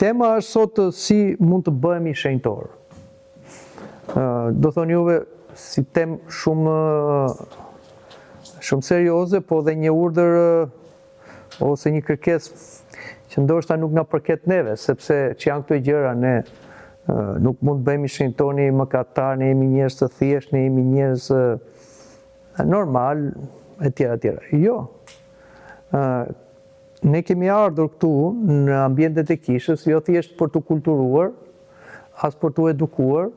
Tema është sot si mund të bëhemi shenjtor. Do thonë juve si temë shumë serioze, po dhe një urdhër ose një kërkesë që ndoshta nuk na përket neve, sepse që janë këto gjëra ne nuk mund të bëhemi shenjtor, ne jemi mëkatar, ne jemi njerëz të thjeshtë, ne jemi njerëz normal, etj. Jo. Ne kemi ardhur këtu në ambientet e kishës, jo thjesht për të kulturuar, as për të edukuar,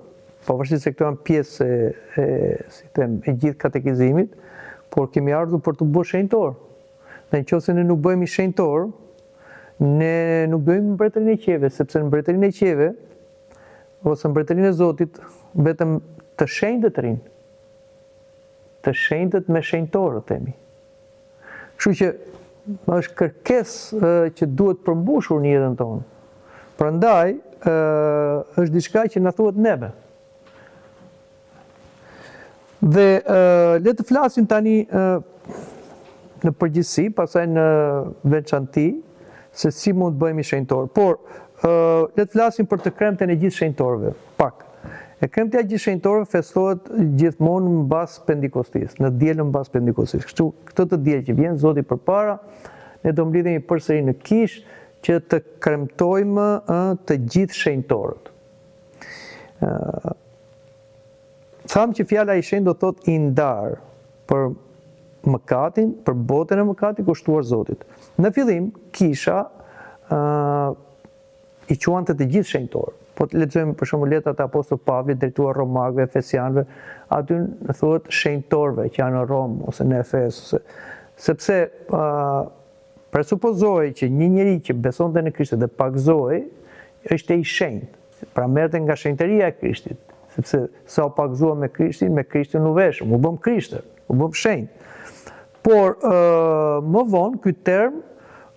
pavarësisht se këto janë pjesë e gjithë katekizimit, por kemi ardhur për të bërë shenjtor. Dhe nëse ne nuk bëhemi shenjtor, ne nuk bëjmë mbretërinë e qeve, sepse në mbretërinë e qeve, ose mbretërinë e Zotit, vetëm të shenjtët rinë. Të shenjtët me shenjtorë, themi. Kështu që është kërkesë që duhet përmbushur në jetën tonë. Prandaj është diçka që na thuhet neve. Dhe le të flasim tani në përgjithësi, pastaj në veçanti, se si mund të bëhemi shenjtor. Por le të flasim për të kremten e gjithë shenjtorëve. Pak. E kremtja e gjithë shenjtorëve festohet gjithmonë mbas Pendikostis, në dielën mbas Pendikostis. Kështu, këtë të dielë që vjen Zoti përpara, ne do mblidhemi përsëri në kishë që të kremtojmë të gjithë shenjtorët. Thamë që fjala i shenjtë do thotë i ndar për mëkatin, për botën e mëkatit kushtuar Zotit. Në fillim, kisha i quante të gjithë shenjtorë. Po të lexojmë për shembull letrat e apostullit Pavlit drejtuar romakëve, efesianëve, aty thuhet shenjtorëve që janë në Rom ose në Efes, sepse presupozohej që një njeri që besonte në Krisht dhe pagzohej është i shenjtë. Pra merrte nga shenjtëria e Krishtit, sepse sa u pagzuam me Krishtin u veshëm, u bëm Krishter, u bëm shenjtë. Por më vonë ky term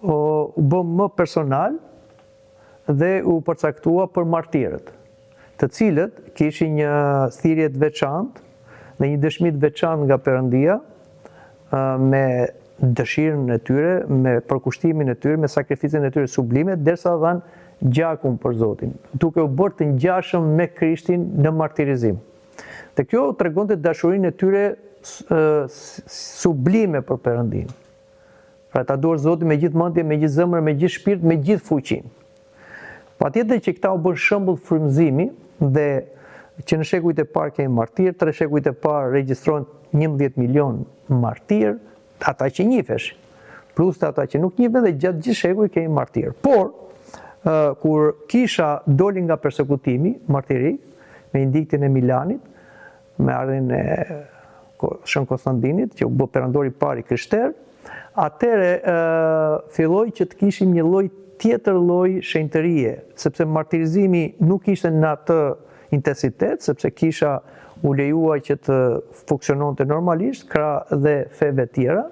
u bëm më personal dhe u përcaktua për martirët, të cilët kishin një thirrje të veçantë dhe një dëshmi të veçantë nga Perëndia, me dëshirën e tyre, me përkushtimin e tyre, me sakrificën e tyre sublime, derisa dhanë gjakun për Zotin, duke u bërë të ngjashëm me Krishtin në martirizim. Dhe kjo tregonte dashurinë e tyre sublime për Perëndinë. Pra ta duar Zotin me gjithë mendje, me gjithë zemër, me gjithë shpirt, me gjithë fuqinë. Patjetër që këta u bën shembull frymëzimi dhe që në shekujt e parë kemi martirë, 3 shekujt e parë regjistrohen 11 milion martirë, ata që njifesh, plus ata që nuk njifen dhe gjatë gjithë shekujt kemi martirë. Por kur kisha doli nga persekutimi, martiri, me indiktin e Milanit, me ardhin e Shën Konstantinit, që u bë perandori i parë i krishterë, atëre filloi që të kishim një lloj tjetër lloj shenjtërie, sepse martirizimi nuk ishte në atë intensitet, sepse kisha u lejuar që të funksiononte normalisht, krah dhe feve tjera,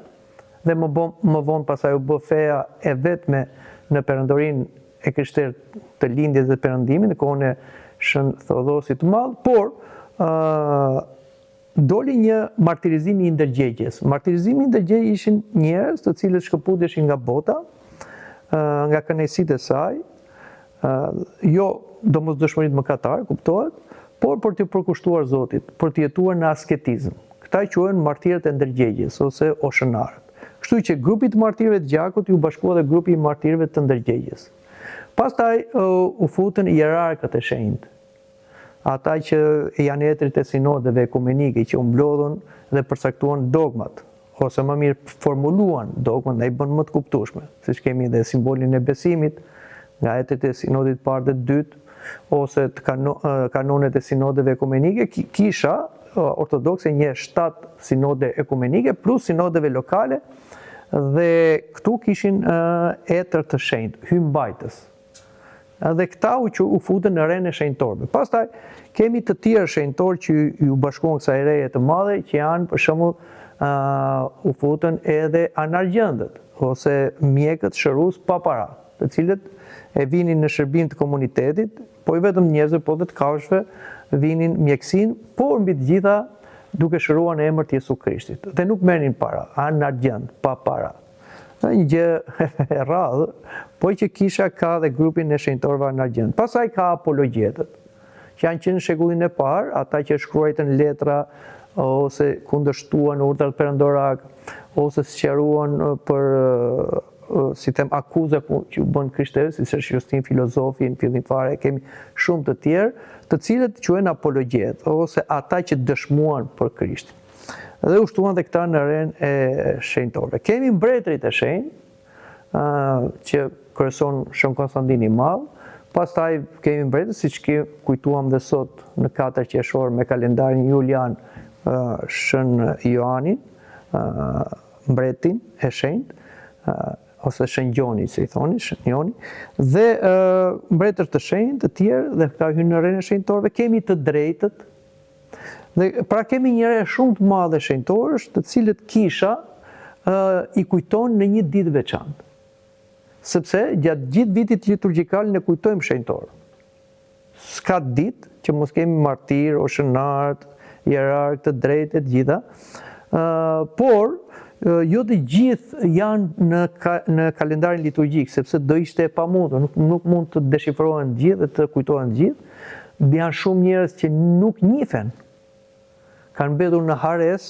dhe më vonë pasaj u bë feja e vetme në perandorinë e krishterë të lindjes dhe perëndimin, në kohën e Shën Theodosit të Madh, por doli një martirizim i ndërgjegjes. Martirizimi i ndërgjegjes ishin njerëz të cilët shkëputeshin nga bota, nga kënaqësitë e saj, jo domosdoshmëritë mëkatare, kuptohet, por për të përkushtuar Zotit, për të jetuar në asketizëm. Këta quhen martirët e ndërgjegjes ose oshënarët. Kështu që grupi i martirëve të gjakut u bashkua dhe grupi i martirëve të ndërgjegjes. Pastaj u futën hierarkët e shenjtë. Ata që janë etrit e sinodeve ekumenike, që u mblodhën dhe përcaktuan dogmat, ose më mirë formuluan dogmat dhe i bën më të kuptueshme, siç kemi dhe simbolin e besimit, nga etrit e sinodit parë dhe dytë, ose të kanonet e sinodeve ekumenike, kisha ortodokse një 7 sinode ekumenike, plus sinodeve lokale, dhe këtu kishin etër të shenjtë, hymbajtës. Dhe këta u futën në renë e shenjtorëve. Pastaj kemi të tjerë shenjtorë që u bashkuan kësaj reje të madhe, që janë për shembull u futën edhe anargjendët ose mjekët shërues pa para, të cilët e vinin në shërbim të komunitetit, po i vetëm njerëzve, po dhe të kafshëve vinin mjekësinë, por mbi të gjitha duke shëruar në emër të Jesu Krishtit. Dhe nuk merrnin para, anargjend, pa para. Një gjë e rradhë, po që kisha ka dhe grupin e shenjtorëve anargjend. Pastaj ka apologjetët, që janë qenë në shekullin e parë, ata që shkruajtën letra ose kundërshtuan urdhrat perëndorak, ose sqaruan për si them akuza që bën krishterët, si është Justin filozofi në fillim fare, kemi shumë të tjerë, të cilët quhen apologjet ose ata që dëshmuan për Krishtin. Dhe ushtuan dhe këta në arenë e shenjtorëve. Kemi mbretërit e shenjtë, që kryeson Shën Konstantin i Madh, pastaj kemi mbretët, siç kujtuam dhe sot në 4 qershor me kalendarin julian, Shën Ioanin, mbretin e shenjtë, ose Shën Gjoni, si i thoni, Shën Joni, dhe mbretër të shenjtë të tjerë, dhe këta hyn në arenën e shenjtorëve, kemi të drejtët. Dhe pra kemi një re shumë të madhe shenjtorësh, të cilët kisha i kujton në një ditë veçantë. Sepse gjatë gjithë vitit liturgjikal ne kujtojmë shenjtorë. S'ka ditë që mos kemi martir, oshenart, hierark të drejtë të gjitha, por jo të gjithë janë në kalendarin liturgjik, sepse do ishte e pamundur, nuk mund të deshifrohen gjithë dhe të kujtohen gjithë. Janë shumë njerëz që nuk njihen, kanë mbetur në hares,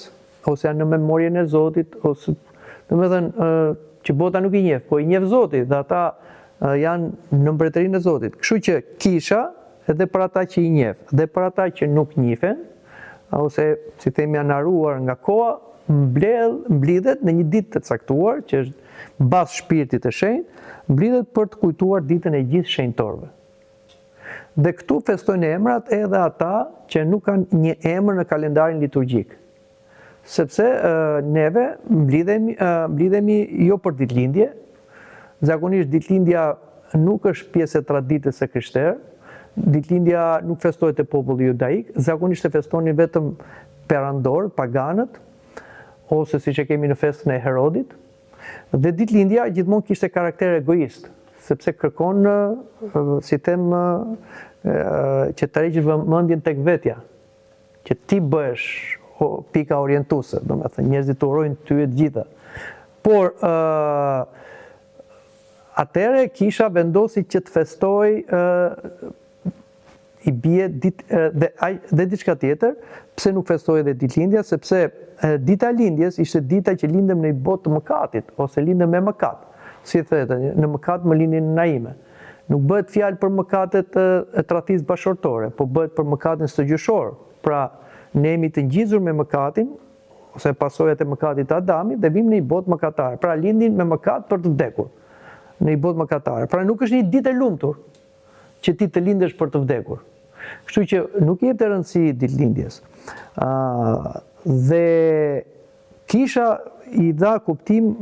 ose janë në memorien e Zotit, ose domethënë që bota nuk i njeh, po i njeh Zoti, dhe ata janë në mbretërinë e Zotit. Kështu që kisha edhe për ata që i njeh, dhe për ata që nuk njihen, ose si themi janë haruar nga koha, mblidhet në një ditë të caktuar, që është bazë shpirtit të shenjtë, mblidhet për të kujtuar ditën e gjithë shenjtorëve. Dhe këtu festojnë emrat edhe ata që nuk kanë një emër në kalendarin liturgjik. Sepse neve mblidhemi jo për ditëlindje, zakonisht ditëlindja nuk është pjesë e traditës së krishterë, ditëlindja nuk festohet te populli judaik, zakonisht e festonin vetëm perandorët, paganët, ose siç e kemi në festën e Herodit. Dhe ditëlindja gjithmonë kishte karakter egoist, sepse kërkon, si them, që të rreqësh vëmendjen tek vetja, që ti bëhesh pika orientuese, domethënë njerëzit urojnë ty e të gjitha. Por atëherë kisha vendosi që të festoj i bie dhe diçka tjetër, pse nuk festoj edhe ditëlindja, sepse dita e lindjes ishte dita që lindem në një botë të mëkatit, ose lindem me mëkat. Si thëtë, në mëkat më lindin në naime. Nuk bëhet fjalë për mëkatet e tradhtisë bashkëtorë, po bëhet për mëkatin shtëgjyshor. Pra, ne jemi të ngjizur me mëkatin, ose pasojat e mëkatit të Adamit, dhe vim në një botë mëkatare. Pra, lindin me mëkat për të vdekur, në një botë mëkatare. Pra, nuk është një ditë e lumtur që ti të lindesh për të vdekur. Kështu që nuk jep të rëndësi ditëlindjes. Dhe kisha i dha kuptim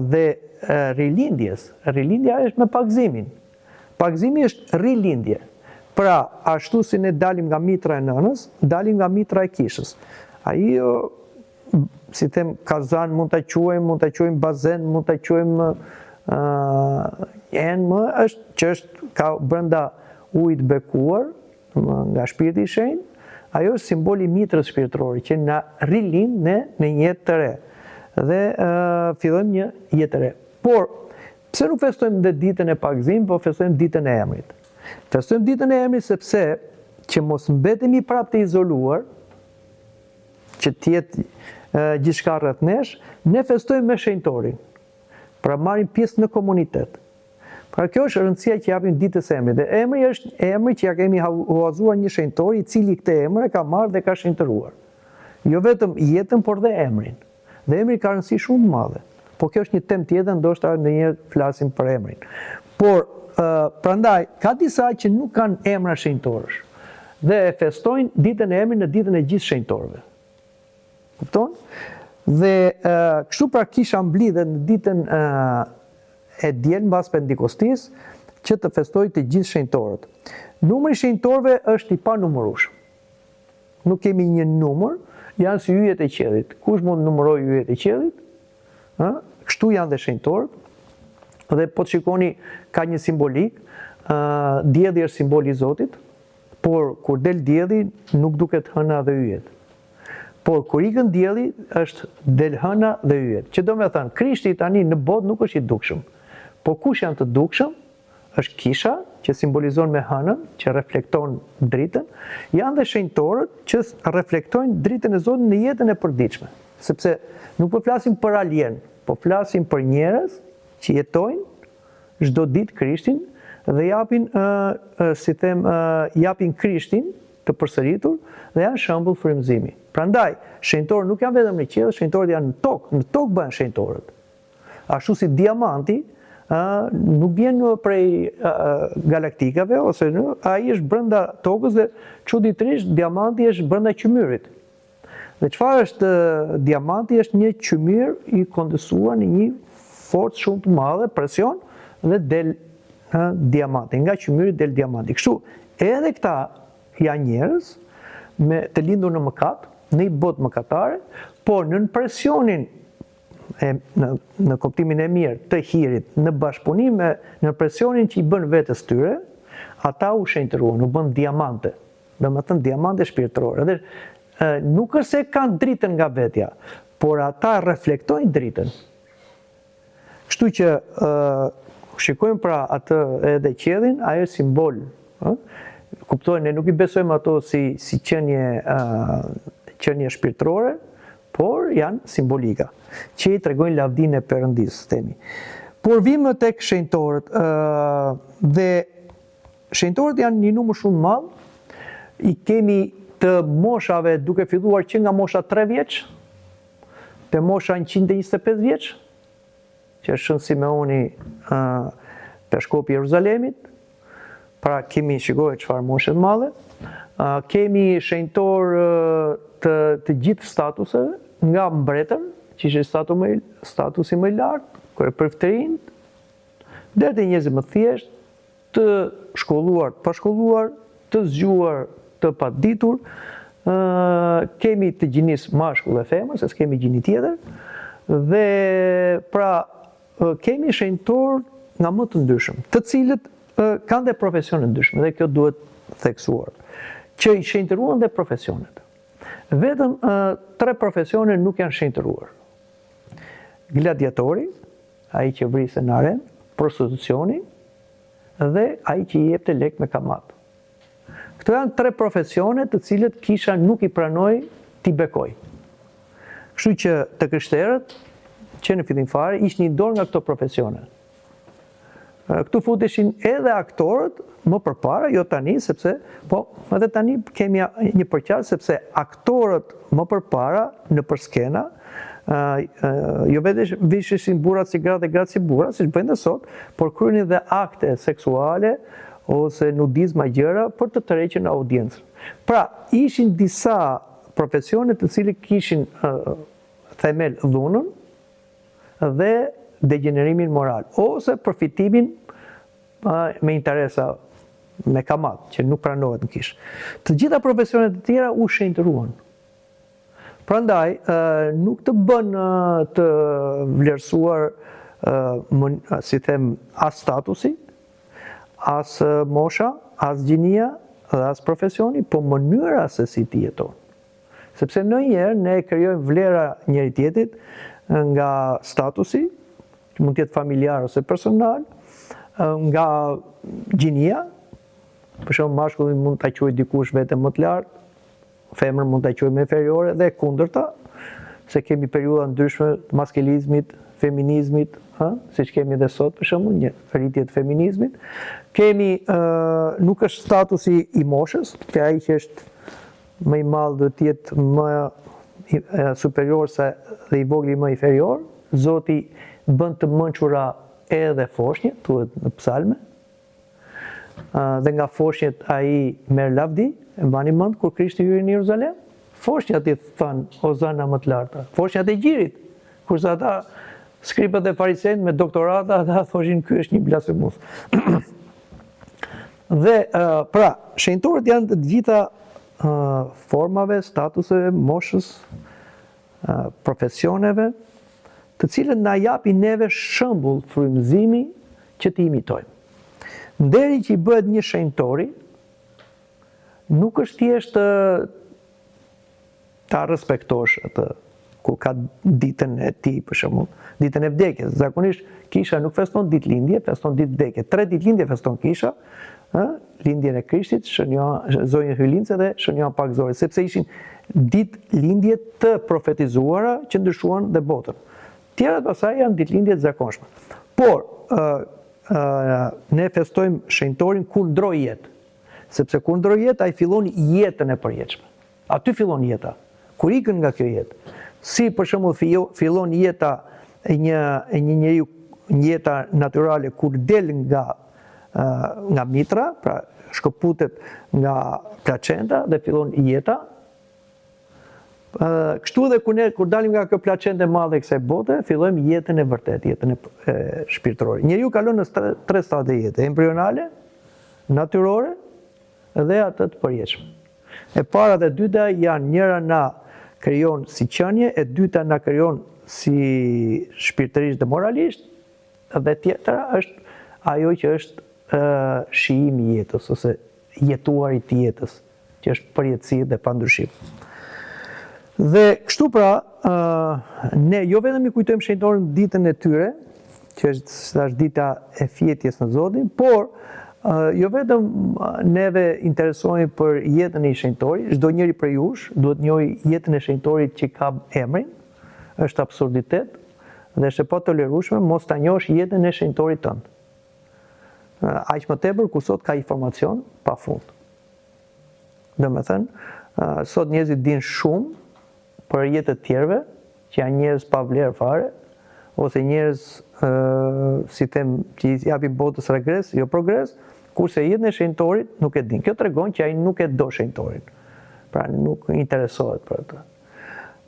dhe rilindjes. Rilindja është me pagzimin. Pagzimi është rilindje. Pra, ashtu si ne dalim nga mitra e nënës, dalim nga mitra e kishës. Ai, si them, kazan mund ta quajmë bazen, mund ta quajmë është që është ka brenda ujit bekuar nga shpirti i shenjtë. Ajo është simboli i mitrës shpirtërore që na rilind ne në një jetë të re. Dhe fillojmë një jetë të re. Por, pse nuk festojmë dhe ditën e pagzimit, po festojmë ditën e emrit? Festojmë ditën e emrit sepse që mos mbetemi prapë të izoluar, që të jetë gjithçka rreth nesh, ne festojmë me shenjtorin. Pra marrim pjesë në komunitet. Pra kjo është rëndësia që japim ditës e emrit. Dhe emri është emri që ja kemi huazuar një shenjtor, i cili këtë emër e ka marrë dhe ka shenjtëruar. Jo vetëm jetën, por dhe emrin. Dhe emri ka rëndësi shumë të madhe. Po kjo është një temë tjetër, ndoshta ndonjëherë flasim për emrin. Por prandaj ka disa që nuk kanë emra shenjtorësh dhe e festojnë ditën e emrit në ditën e gjithë shenjtorëve. Kupton? Dhe kështu pra kisha mblidhet në ditën e diel mbas Pentikostis që të festoj të gjithë shenjtorët. Numri i shenjtorëve është i panumërueshëm. Nuk kemi një numër, janë si yjet e qiellit. Kush mund të numërojë yjet e qiellit? Kështu janë dhe shenjtorët. Dhe po të shikoni ka një simbolik, dielli është simboli i Zotit, por kur del dielli nuk duket hëna dhe yjet. por kur ikën dielli është del hëna dhe yjet. Që do me thënë, Krishti tani në botë nuk është i dukshëm. Po kush janë të dukshëm? Është kisha, që simbolizon me hënën, që reflekton dritën, janë dhe shenjtorët që reflektojnë dritën e Zotit në jetën e përditshme. Sepse nuk po flasim për alien, po flasim për njerëz që jetojnë çdo ditë Krishtin dhe japin, japin Krishtin të përsëritur dhe janë shembull frymëzimi. Prandaj, shenjtorët nuk janë vetëm në qiell, shenjtorët janë në tokë bëhen shenjtorët. Ashtu si diamanti, nuk vjen prej galaktikave, ose ai është brenda tokës dhe çuditërisht diamanti është brenda qymyrit. Dhe çfarë është diamanti? Është një qymyr i kondensuar në një forcë shumë të madhe, presion, dhe del diamanti. Nga qymyri del diamanti. Kështu, edhe këta janë njerëz të lindur në mëkat, në një botë mëkatare, por në presionin në kuptimin e mirë të hirit, në bashkëpunim në presionin që i bën vetes tyre, ata u shenjtëruan, u bën diamante. Domethënë diamante shpirtërore. Dhe nuk është se kanë dritën nga vetja, por ata reflektojnë dritën. Kështu që shikojmë pra atë edhe qiellin, ajo është simbol. Kuptojnë, ne nuk i besojmë ato si qenie shpirtërore, por janë simbolika, që i tregojnë lavdinë e Perëndis, themi. Por vim tek shenjtorët, dhe shenjtorët janë një numër shumë madh, i kemi të moshave duke filluar që nga mosha 3 vjeç, te mosha 125 vjeç, që është Shën Simeoni Peshkopi i Jeruzalemit, pra kemi shikoj çfarë moshe të madhe, kemi shenjtorë të gjithë statuseve, nga mbretër, që ishte statusi më i lartë, kërë përftërin, deri te njerëzit më thjesht, të shkolluar, të pashkolluar, të zgjuar, të paditur, kemi të gjinis mashkull dhe femër, se s'kemi gjini tjetër, dhe pra kemi shenjtorë nga më të ndryshëm, të cilët kanë dhe profesione ndryshme, dhe kjo duhet theksuar, që i shenjtëruan dhe profesionet. Vetëm 3 profesione nuk janë shenjtëruar. Gladiatori, ai që vriste në arenë, prostitucioni dhe ai që i jepte lek me kamat. Këto janë 3 profesione të cilët kisha nuk i pranoi t'i bekoj. Kështu që të krishterët, që në fillim fare, ishin një dorë nga këto profesione. Këtu futeshin edhe aktorët më përpara, jo tani, sepse, po edhe tani kemi një përqarje, sepse aktorët më përpara në përskena, jo vetë visheshin burrat si gratë dhe gratë si burrat, siç bëjnë sot, por kryenin dhe akte seksuale ose nudizma gjëra për të tërhequr audiencën. Pra, ishin disa profesione të cilët kishin themel dhunën dhe degenerimin moral, ose përfitimin me interesa, me kamat, që nuk pranohet në kishë. Të gjitha profesionet të tjera u shenjtëruan. Prandaj, nuk të bën të vlerësuar, si them, as statusi, as mosha, as gjinia, dhe as profesioni, po mënyra se si ti jeton. Sepse ndonjëherë ne krijojmë vlera njëri tjetrit nga statusi, që mund të jetë familjar ose personal, nga gjinia, për shembull mashkulli mund ta quajë dikush vetëm më të lartë, femrën mund ta quajë më inferiore dhe kundërta, se kemi periudha ndryshme të maskulizmit, feminizmit, siç kemi edhe sot për shembull, një rritje të feminizmit. Kemi nuk është statusi i moshës, që ai që është më i madh do të jetë më superior se dhe i vogli më inferior. Zoti bën të mençura edhe foshnjët, thuhet në psalme. Dhe nga foshnjët ai merr lavdi, e mbani mend kur Krishti hyri në Jeruzalem, foshnjat i thënë Hozana më të larta, foshnjat e gjirit, kurse ata skripët e farisejt me doktorata, ata thoshin ky është një blasfemus. Dhe pra, shenjtorët janë të gjitha formave, statuseve, moshës, profesioneve, të cilët na japin neve shembull frymëzimi që të imitojmë. Nderi që i bëhet një shenjtori, nuk është thjesht ta respektosh atë, kur ka ditën e tij, për shembull, ditën e vdekjes. Zakonisht kisha nuk feston ditëlindje, feston ditë vdekje. 3 ditëlindje feston kisha, lindjen e Krishtit, zonjën Hylince dhe shënjohan pak zore, sepse ishin ditëlindje të profetizuara që ndryshuan dhe botën. Tjerat pasaj janë ditëlindje të zakonshme. Por ne festojmë shenjtorin kur ndroi jetë, sepse kur ndroi jetë ai fillon jetën e përjetshme. Aty fillon jeta. Kur ikën nga kjo jetë, si për shembull fillon jeta e një njeriu, jeta natyrale kur del nga mitra, pra shkëputet nga placenta dhe fillon jeta. Kështu dhe kur dalim nga kjo placente madhe kësaj bote, fillojmë jetën e vërtet, jetën e shpirtërore. Njeriu kalon në 3 stade jete, embrionale, natyrore dhe atë të përjetshme. E para dhe dyta janë, njëra na krijon si qenie, e dyta na krijon si shpirtërisht dhe moralisht, dhe tjetra është ajo që është shijimi i jetës, ose jetuari i jetës, që është përjetësi dhe pandryshim. Dhe kështu pra, ne jo vetëm i kujtojmë shenjtorin ditën e tyre, që është dita e fjetjes në Zotin, por jo vetëm neve interesohemi për jetën e shenjtorit, çdo njeri prej jush duhet njohë jetën e shenjtorit që ka emrin, është absurditet dhe është e pa tolerueshme mos ta njohësh jetën e shenjtorit tënd. Aq më tepër kur sot ka informacion pafund. Domethënë, sot njerëzit dinë shumë për jetë të tjerëve, që janë njerëz pa vlerë fare, ose njerëz si them që i japin botës regres, jo progres, kurse jetën e shenjtorit nuk e din. Kjo tregon që ai nuk e do shenjtorin. Pra nuk interesohet për atë.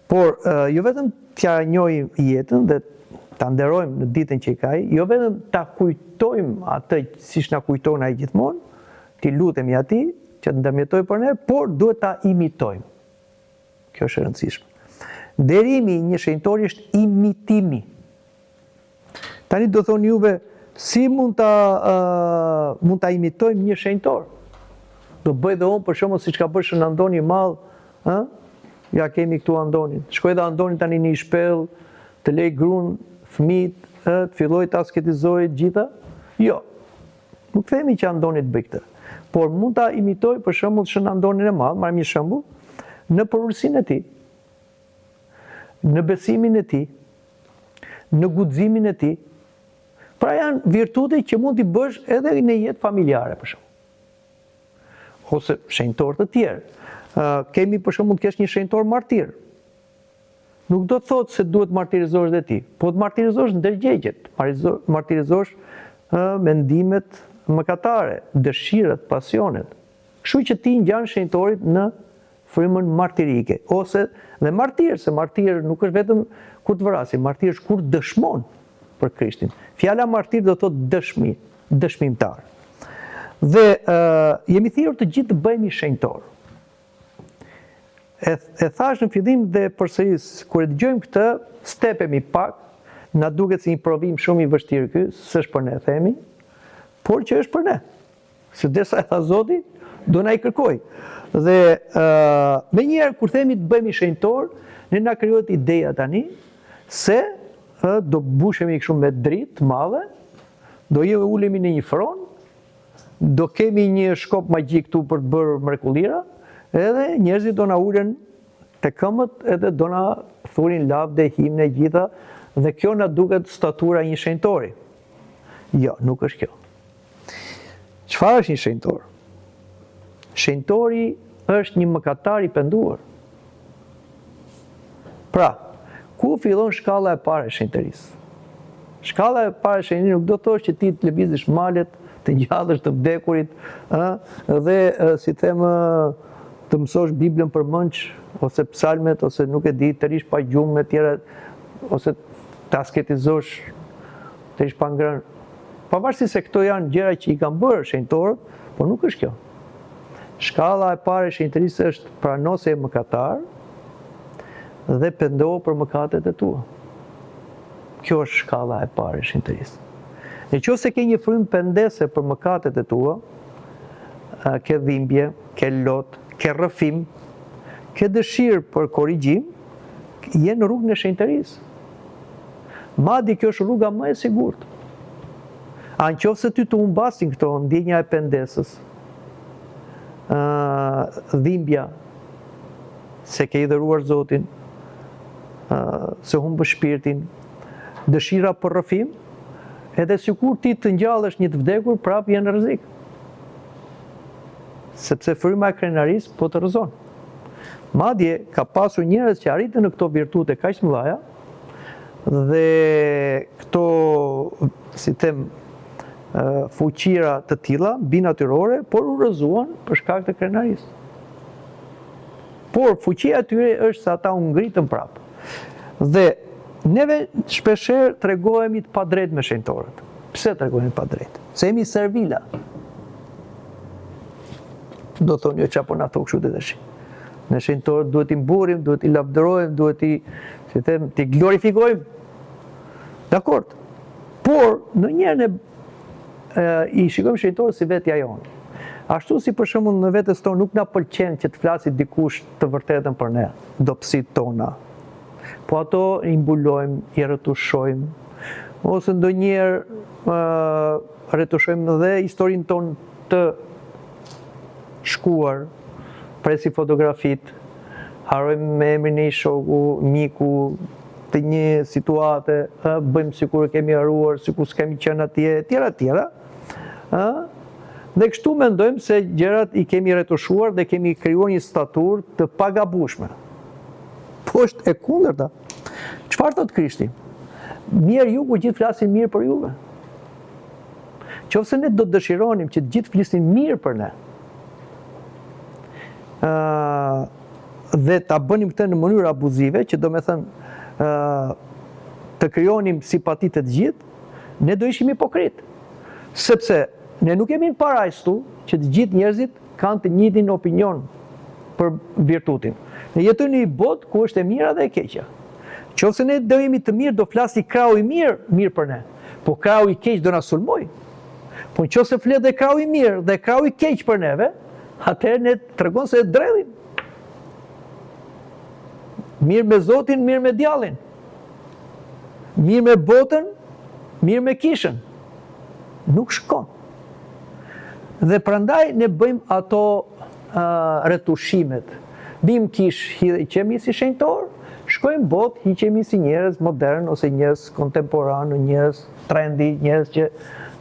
Por jo vetëm t'ja njohim jetën dhe ta nderojmë në ditën që i ka ai, jo vetëm ta kujtojmë atë siç na kujton ai gjithmonë, ti lutemi atij që të ndërmjetoj për ne, por duhet ta imitojmë. Kjo është e rëndësishme. Nderimi i një shenjtori është imitimi. Tani do thonë juve, si mund ta imitojmë një shenjtor? Do bëj dhe unë për shembull siç ka bërë Shën Andoni i Madh, ja kemi këtu Andonin. Shkoj dhe Andoni tani në një shpellë, të lej gruan, fëmijët, të filloj të asketizojë gjitha? Jo. Nuk themi që Andoni të bëj këtë. Por mund ta imitoj për shembull Shën Andonin e Madh, marrim një shembull, në porosinë e tij, në besimin e tij, në guximin e tij. Pra janë virtute që mund t'i bësh edhe në jetë familjare, për shembull. Ose shenjtor të tjerë. Kemi për shembull të kesh një shenjtor martir. Nuk do të thotë se duhet martirizosh dhe ti, po të martirizosh ndërgjegjet, martirizosh mendimet mëkatare, dëshirat, pasionet. Kështu që ti ngjan shenjtorit në frymën martirike, ose dhe martir, se martir nuk është vetëm kur të vrasi, martir është kur dëshmon për Krishtin. Fjala martir do të thotë dëshmimtar. Dhe jemi thirrur të gjithë të bëhemi shenjtor. E thash në fillim dhe përsëris, kur e dëgjojmë këtë, stepemi pak, na duket si një provim shumë i vështirë ky, s'është për ne themi, por që është për ne. Se derisa e tha Zoti, do na i kërkoj. Dhe menjëherë kur themi të bëhemi shenjtor, ne na krijohet ideja tani se do bushemi kështu me dritë të madhe, do ulemi në një fron, do kemi një shkop magjik këtu për të bërë mrekullira, edhe njerëzit do na ulen te këmbët edhe do na thurin lavde, himne gjitha, dhe kjo na duket statura e një shenjtori. Jo, nuk është kjo. Çfarë është një shenjtor? Shenjtori është një mëkatar i penduar. Pra, ku fillon shkalla e parë e shenjtërisë? Shkalla e parë e shenjtërisë nuk do të thosh që ti të lëvizësh malet, të ngjallësh të vdekurit, dhe si them të mësosh Biblën për mënç, ose psalmet, ose nuk e di, të rish pa gjumë me tjera, ose të asketizosh, të rish pa ngrënë. Pavarësisht se këto janë gjëra që i kanë bërë shenjtorët, por nuk është kjo. Shkalla e parë e shenjtërisë është prano se je mëkatar dhe pendohu për mëkatet e tua. Kjo është shkalla e parë e shenjtërisë. Nëse ke një frymë pendese për mëkatet e tua, ke dhimbje, ke lot, ke rrëfim, ke dëshirë për korrigjim, je në rrugën e shenjtërisë. Madje kjo është rruga më e sigurt. A në qoftë se ty të humbasin këto, ndjenja e pendesës, dhimbja, se ke i dhëruar Zotin, se humbë shpirtin, dëshira për rrëfim, edhe sikur ti të ngjallesh një të vdekur, prapë je në rrezik. Sepse fryma e krenarisë po të rrëzon. Madje ka pasur njerëz që arritën në këto virtute kaq të mëdha, dhe këto, si them, fuqira të tilla, binatyrore, por u rrëzuan për shkak të krenarisë. Por fuqia e tyre është se ata u ngritën prapë. Dhe neve shpeshherë tregohemi të padrejtë me shenjtorët. Pse tregohemi të padrejtë? Se jemi servila. Do thonë jo çapo na thon kështu të tash. Në shenjtorët duhet i mburrim, duhet i lavdërojmë, duhet i, si them, ti glorifikojmë. Dakord. Por ndonjëherë i shikojmë shenjtorët si vetja jonë. Ashtu si për shembull në vetes tonë nuk na pëlqen që të flasit dikush të vërtetën për ne, dobësitë tona. Po ato i mbulojmë, i retushojmë, ose ndonjëherë retushojmë dhe historinë tonë të shkuar, presi fotografit, harrojmë me emrin e shoku, miku, të një situate, bëjmë sikur kemi haruar, sikur s'kemi qenë atje, tjera. Dhe kështu mendojmë se gjërat i kemi retushuar dhe kemi krijuar një staturë të pagabueshme. Po është e kundërta. Çfarë thot Krishti? Mirë ju, ku gjithë flasin mirë për juve. Qofse ne do të dëshironim që të gjithë flisin mirë për ne, dhe ta bënim këtë në mënyrë abuzive, që do me thënë të krijonim simpati të gjithë, ne do ishim hipokrit. Sepse ne nuk kemi në parajstu që të gjithë njerëzit kanë të njëjtin opinion për virtutin. Ne jetojmë në një botë ku është e mira dhe e keqja. Qofse ne do jemi të mirë, do flasi krau i mirë për ne. Po krau i keq do na sulmoj. Po nëse flet dhe krau i mirë dhe krau i keq për neve, atëherë ne tregon se e dredhim. Mirë me Zotin, mirë me djallin. Mirë me botën, mirë me kishën. Nuk shkon. Dhe prandaj ne bëjmë ato retushimet. Bim kish, hiqemi si shenjtor, shkojmë botë, hiqemi si njerëz modern ose njerëz kontemporan, njerëz trendi, njerëz që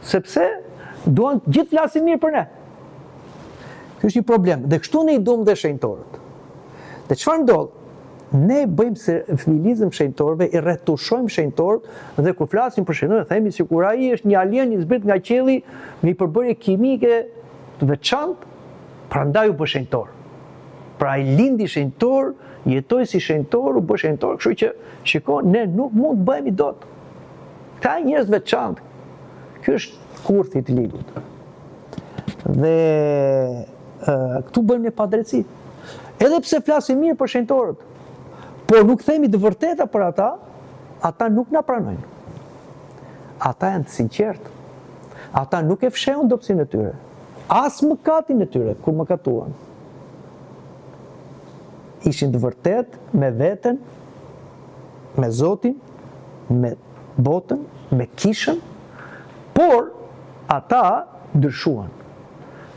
sepse duan gjithë flasin mirë për ne. Ky është një problem. Dhe kështu ne i duam dhe shenjtorët. Dhe çfarë ndodh? Ne bëjmë se fëmilizëm shenjtorëve, i retushojmë shenjtorët dhe kur flasim për shenjtorë, themi sikur ai është një alien i zbrit nga qielli me një përbërje kimike të veçantë, prandaj u bë shenjtor. Pra ai lindi shenjtor, jetoi si shenjtor, u bë shenjtor, kështu që shiko, ne nuk mund të bëhemi dot. Ka njerëz veçantë. Ky është kurthi i librit. Dhe këtu bëjmë një padrejtësi. Edhe pse flasim mirë për shenjtorët, por nuk themi të vërteta për ata, ata nuk na pranojnë. Ata janë të sinqertë. Ata nuk e fshehun dobësinë e tyre. As mëkatin e tyre, kur mëkatuan. Ishin të vërtet me veten, me Zotin, me botën, me kishën, por ata ndryshuan.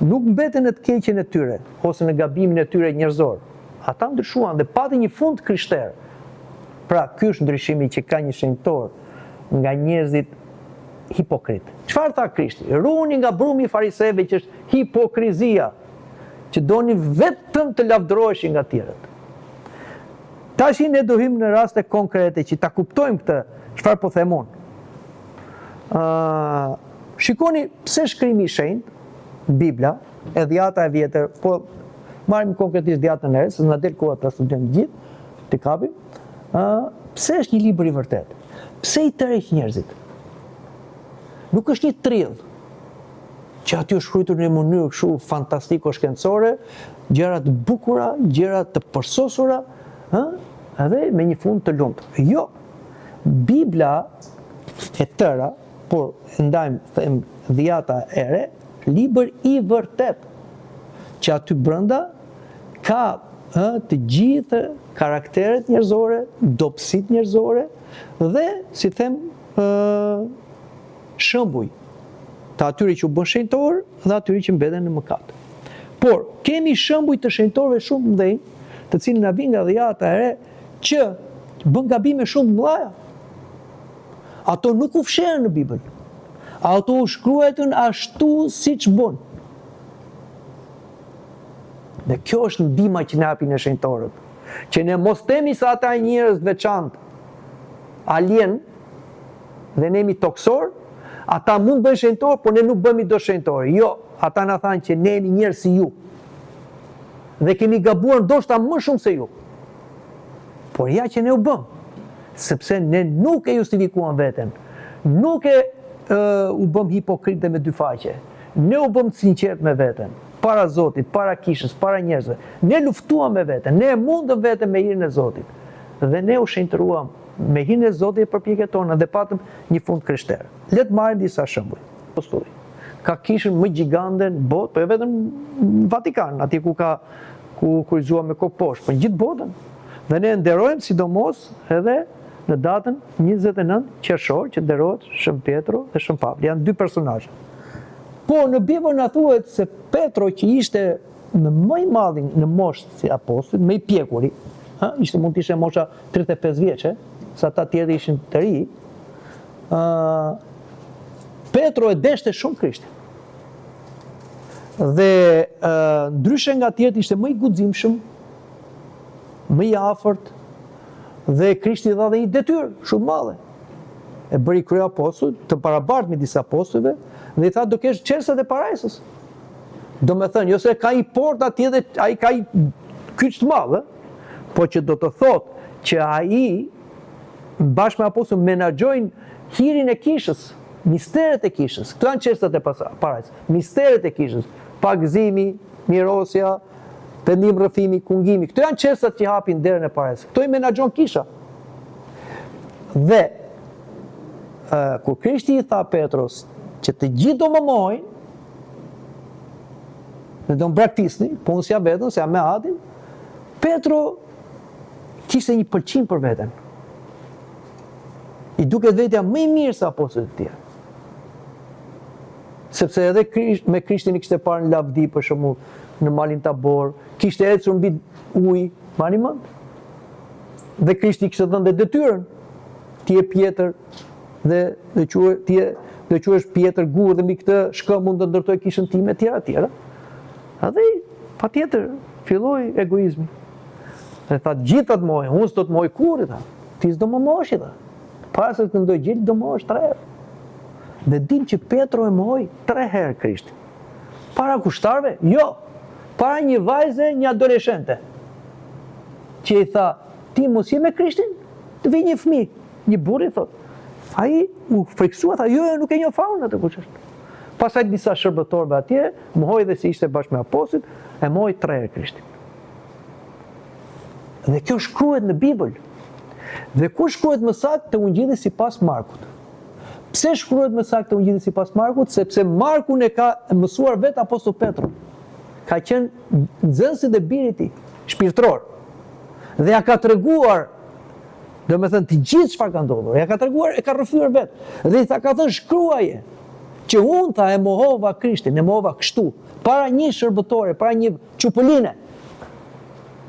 Nuk mbeten në të keqen e tyre, ose në gabimin e tyre njerëzor. Ata ndryshuan dhe patën një fund krishter. Pra, ky është ndryshimi që ka një shenjtor nga njerëzit hipokrit. Çfarë tha Krishti? Ruani nga brumi i fariseve që është hipokrizia, që doni vetëm të lavdëroheshin nga tjerët. Tash ne do hym në raste konkrete që ta kuptojmë këtë, çfarë po them unë. Shikoni pse shkrimi i shenjtë, Bibla, e Dhjata e Vjetër, po marrim konkretisht Dhjatën e Re, se na del koha ta studiojmë gjithë, të kapim. Pse është një libër i vërtet? Pse i tërheq njerëzit? Nuk është një trill që aty është shkruar në një mënyrë kështu fantastiko-shkencore, gjëra të bukura, gjëra të përsosura, edhe me një fund të lumtur. Jo. Bibla e tëra, por ndajmë them Dhjata e Re, libër i vërtet, që aty brenda ka të gjithë karakteret njerëzore, dobësitë njerëzore dhe, si them, shembuj të atyre që u bën shenjtor dhe atyre që mbeten në mëkat. Por kemi shembuj të shenjtorëve shumë mëdhenj, të cilën na vijnë nga dhjata e re që bën gabime shumë mëdha. Ato nuk u fshehen në Bibël. Ato u shkruajtën ashtu siç bën. Dhe kjo është ndihma që na japin e shenjtorët. Që ne mos themi se ata njerëz veçantë, alien, dhe ne jemi toksor, ata mund bëjnë shenjtor, por ne nuk bëhemi do shenjtor. Jo, ata na thanë që ne jemi njerëz si ju. Dhe kemi gabuar ndoshta më shumë se ju. Por ja që ne u bëm, sepse ne nuk e justifikuam veten. Nuk u bëm hipokrit dhe me dy faqe. Ne u bëm sinqert me veten, para Zotit, para kishës, para njerëzve. Ne luftuam me veten, ne e mundëm veten me hirin e Zotit. Dhe ne u shenjtëruam me hirin e Zotit e përpjekjet tona dhe patëm një fund krishterë. Le të marrim disa shembuj. Ka kishën më gjigande në botë, po jo vetëm në Vatikan, atje ku kryqëzuar me kokë poshtë, po në gjithë botën. Dhe ne nderojmë sidomos edhe në datën 29 qershor që nderohet Shën Pietro dhe Shën Pavli. Janë dy personazhe. Po në Bibël na thuhet se Petro, që ishte më i madhi në moshë si apostull, më i pjekuri, mund të ishte mosha 35 vjeçe, sa ata tjerë ishin të ri, Petro e deshte shumë Krishtin. Dhe ndryshe nga tjerët ishte më i guximshëm, më i afërt, dhe Krishti dha dhe një detyrë shumë madhe. E bëri kryeapostull, të barabartë me disa apostujve, dhe i tha do kesh çelësat e parajsës. Do me thënë, jo se ka i port atje dhe ai ka i kyç të madh, po që do të thotë që ai bashkë me apostull menaxhojnë hirin e kishës, misteret e kishës. Këto janë çelësat e parajsës. Misteret e kishës, pagëzimi, mirosja, pendim, rrëfimi, kungimi. Këto janë çelësat që hapin derën e parajsës. Këto i menaxhon kisha. Dhe kur Krishti i tha Petros që të gjithë do më mohojnë dhe do më braktisni, po unë s'ja vetën, s'ja me Adin, Petro kishte një pëlqim për veten. I duket vetja më i mirë se apostujt e tjerë. Sepse edhe me Krishtin i kishte parë në lavdi, për shembull, në malin Tabor, kishte ecur mbi ujë, mani mend. Dhe Krishti kishte dhënë dhe detyrën, ti je Pjetër dhe quhesh Pjetër gur dhe mbi këtë shkëm mund të ndërtoj kishën time tjera. Edhe patjetër filloi egoizmi. Dhe tha gjithë të mohojnë, unë s'do të mohoj kur, tha. Ti s'do më mosh, tha. Para se të ndoj gjithë do mosh 3 herë. Dhe dim që Petro e mohoi 3 herë Krishtin. Para kushtarve? Jo. Para një vajze, një adoleshente. Që i tha, ti mos je me Krishtin? Të vi një fëmijë, një burr i thot. Ai u friksua, tha, jo, nuk e njoh faun atë kush është. Pastaj disa shërbëtorëve atje, mohoi dhe se ishte bashkë me apostujt, e mohoi 3 herë Krishtin. Dhe kjo shkruhet në Bibël. Dhe ku shkruhet më saktë te Ungjilli sipas Markut. Pse shkruhet më saktë te Ungjilli sipas Markut? Sepse Markun e ka mësuar vetë apostull Petro. Ka qenë nxënësi dhe biri i tij, shpirtëror. Dhe ja ka treguar, do me thënë, të gjithë çfarë ka ndodhur. Ja ka treguar, e ka rrëfyer vetë. Dhe i tha, ka thënë shkruaje që unë, tha, e mohova Krishtin, e mohova kështu, para një shërbëtore, para një çupëline.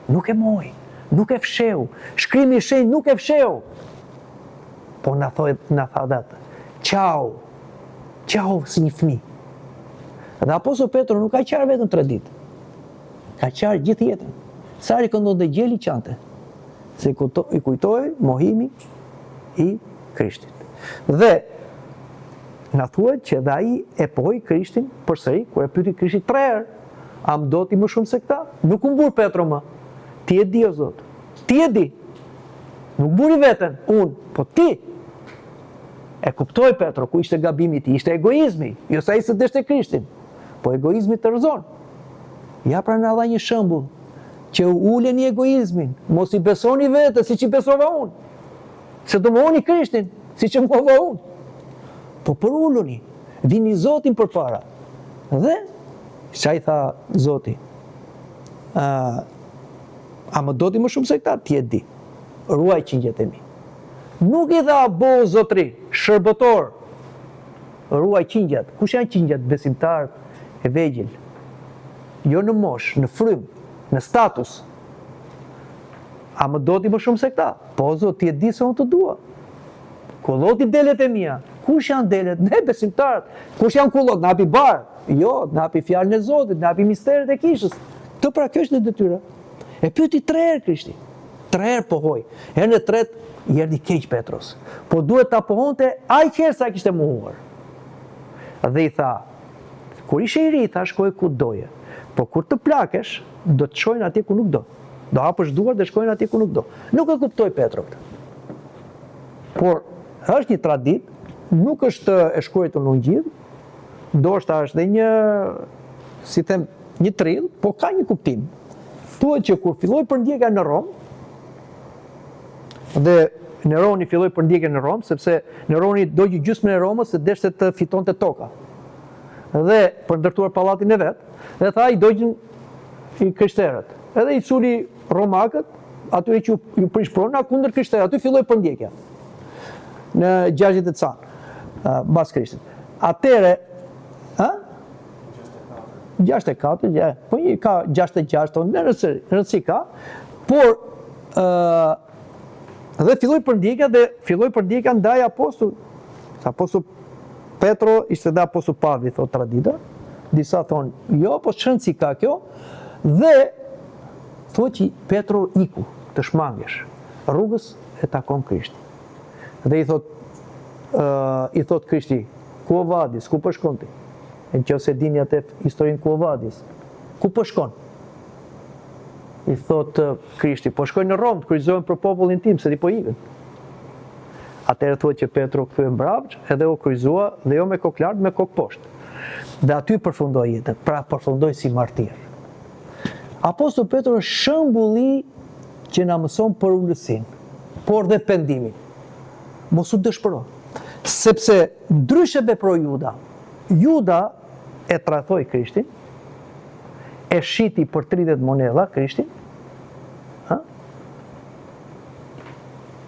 Nuk e mohoi, nuk e fsheu. Shkrimi i shenjtë nuk e fsheu. Po na tha datë. Ciao si një fëmijë. Dhe apostull Petro nuk ka qarë vetëm 3 ditë. Ka qarë gjithë jetën. Sa rikëndon dhe gjeli qante. Se i kujtoi mohimi i Krishtit. Dhe na thuhet që dhe ai e pohoi Krishtin përsëri, kur e pyeti Krishtin 3 herë, a më do ti më shumë se këta? Nuk u mbur Petro më. Ti e di o Zot. Ti e di. Nuk buri veten, unë, po ti. E kuptoi Petro ku ishte gabimi i tij, ishte egoizmi, jo sa ai se deshte Krishtin, po egoizmi të rrezon. Ja pra na dha një shembull që uleni egoizmin, mos i besoni vetë siç i besova unë. Se do mohoni Krishtin, siç e mohova unë. Po për uluni, vini Zotin përpara. Dhe çai tha Zoti? A më do ti më shumë se këta? Ti e di. Ruaj qingjet e mi. Nuk i tha bo zotri, shërbëtor. Ruaj qingjet. Kush janë qingjet? Besimtar e vegjël. Jo në mosh, në frym, në status. A më do ti më shumë se këta? Po zot, ti e di se unë të dua. Kulloti delet e mia. Kush janë delet? Ne besimtarët. Kush janë kullot? Na hapi bar. Jo, na hapi fjalën e Zotit, na hapi misteret e kishës. Të pra kjo është në detyra. E pyeti 3 herë Krishti. 3 herë pohoj. Herën e tretë i erdhi keq Petros. Po duhet ta pohonte aq herë sa kishte mohuar. Dhe i tha, kur ishe i ri, tha shkoj ku doje. Po kur të plakesh, do të shkojnë atje ku nuk do. Do hapësh duar dhe shkojnë atje ku nuk do. Nuk e kuptoi Petro këtë. Por është një tradit, nuk është e shkruar në Ungjil, ndoshta është dhe një, si them, një trill, po ka një kuptim. Thuhet që kur filloi përndjekja në Rom, dhe Neroni filloi përndjekjen në Rom, sepse Neroni dogji gjysmën e Romës se deshte të fitonte toka. Dhe për ndërtuar pallatin e vet, dhe tha i dogjin i krishterët. Edhe i suli romakët, atyre që ju prish prona kundër krishterëve, aty filloi përndjekja. Në 60 e can, bas Krishtit. Atëre, 64, po një ka 66, në rëndësi ka, por dhe filloi përndjekja ndaj apostull. Apostull Petro ishte dhe apostull Pavli, thot tradita. Disa thonë, jo, po shëndësi ka kjo. Dhe thot që Petro iku të shmangesh. Rrugës e takon Krishti. Dhe i thot Krishti, ku o vadis, ku po shkon ti? E në qëse dini atë historinë ku o vadis. Ku po shkon? I thot Krishti, po shkoj në Rom, të kryqëzohem për popullin tim, se ti po ikën. Atëherë thot që Petro kthye mbrapsht, edhe u kryqëzua, dhe jo me kokë lart, me kokë poshtë. Dhe aty përfundoi jetën, pra përfundoi si martir. Apostol Petro është shembulli që na mëson për ulësinë, por dhe pendimin. Mos u dëshpëro. Sepse ndryshe veproi Juda. Juda e tradhoi Krishtin, e shiti për 30 monedha Krishtin.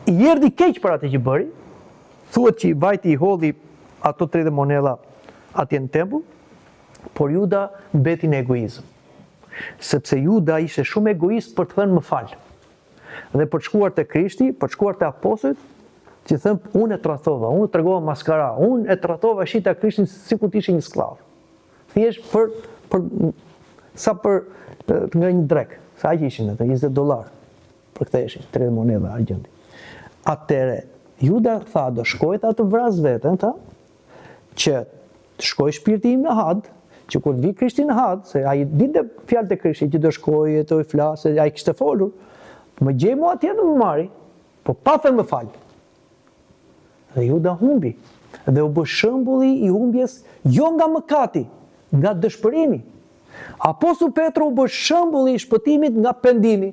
I erdhi keq për atë që bëri. Thuhet që i vajti i hodhi ato 30 monedha atje në tempull, por Juda mbeti në egoizëm. Sepse Juda ishte shumë egoist për të thënë më fal. Dhe për të shkuar te Krishti, për të shkuar te apostujt, që thënë, unë e tradhova, unë tregova maskara, unë e tradhova shita Krishtin sikur të ishte një skllav. Thjesht nga një drek. Sa aq ishin ato $20 për ktheheshin 30 monedha argjendi. Atëre Juda tha, do shkoj të vras veten, që të shkoj shpirti im në had, që kur vi Krishti në had, se ai dinte fjalët e Krishtit që do shkoj të i flasë, ai kishte folur, më gjej mua atje në më marri, po pa thënë më fal. Dhe Juda humbi, dhe u bë shembulli i humbjes jo nga mëkati, nga dëshpërimi. Apostulli Petro u bë shembulli i shpëtimit nga pendimi.